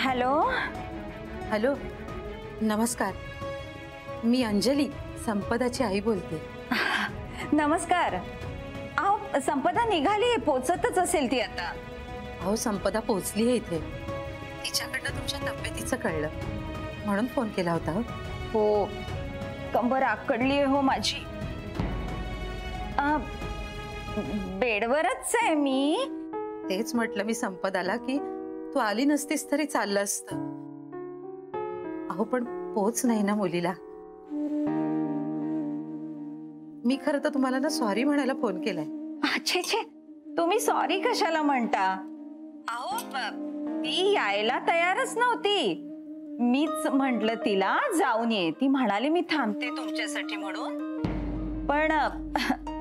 Hello hello, नमस्कार. मी अंजली, संपदाची आई बोलते. नमस्कार. अहो संपदा निघाली, पोचतच असेल ती आता. अहो संपदा पोचली आहे इथे. तिच्याकडनं तुमच्या तब्येतीचं कळलं म्हणून फोन केला होता. हो, कंबर आकडली आहे हो माझी. बेडवरच आहे मी. तेच म्हटलं मी संपदाला की तू आली नसतीस तरी चाललं असतं. अहो पण पोच नाही ना मुलीला. मी खरं तर तुम्हाला ना सॉरी म्हणायला फोन केलाय. अच्छे छे, तुम्ही सॉरी कशाला म्हणता? अहो ती यायला तयारच नव्हती. मीच म्हंटल तिला जाऊन ये. ती म्हणाली मी थांबते तुमच्यासाठी म्हणून. पण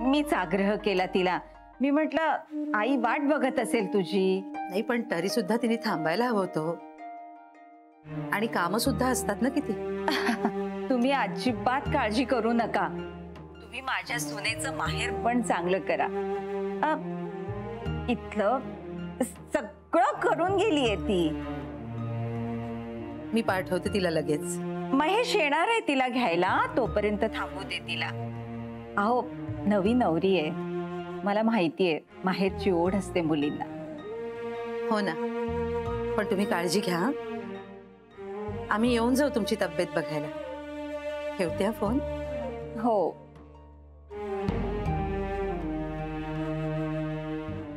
मीच आग्रह केला तिला. मी म्हटलं आई वाट बघत असेल तुझी. नाही पण तरी सुद्धा तिने थांबायला हवं होतं. आणि काम सुद्धा असतात ना किती. तुम्ही अजिबात काळजी करू नका. तुम्ही माझ्या सुनेचं माहेर पण चांगलं करा. इथलं सगळं करून गेलीये ती. मी पाठवते तिला लगेच. महेश येणार आहे तिला घ्यायला, तोपर्यंत थांबू दे तिला. अहो नवी नवरी आहे, मला माहितीये माहेरची ओढ असते मुलींना. हो ना, पण तुम्ही काळजी घ्या. आम्ही येऊन जाऊ तुमची तब्येत बघायला. ठेवते हा फोन. हो.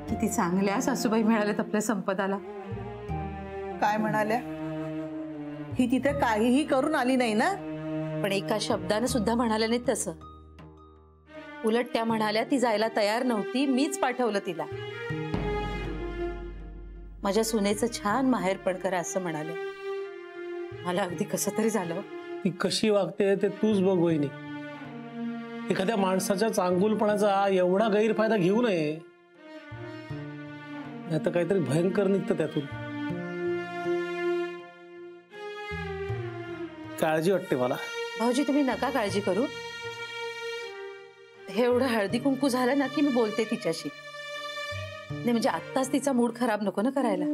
किती चांगल्या सासूबाई मिळाल्यात आपल्या संपदाला. काय म्हणाल्या? ही तिथे काहीही करून आली नाही ना. पण एका शब्दाने सुद्धा म्हणाल्या नाहीत तसं. उलट त्या म्हणाल्या ती जायला तयार नव्हती, मीच पाठवलं तिला. माझ्या सुनेचं छान माहेरपण करा असं म्हणाले. मला अगदी कसं तरी झालं. ती कशी वागते ते तूच बघ वहिनी. एखाद्या माणसाच्या चांगुलपणाचा एवढा गैरफायदा घेऊ नये, नाही तर काहीतरी भयंकर निघतं त्यातून. काळजी वाटते मला. भाऊजी तुम्ही नका काळजी करू. हे एवढं हळदी कुंकू झालं ना की मी बोलते तिच्याशी. नाही म्हणजे आत्ताच तिचा मूड खराब नको ना करायला.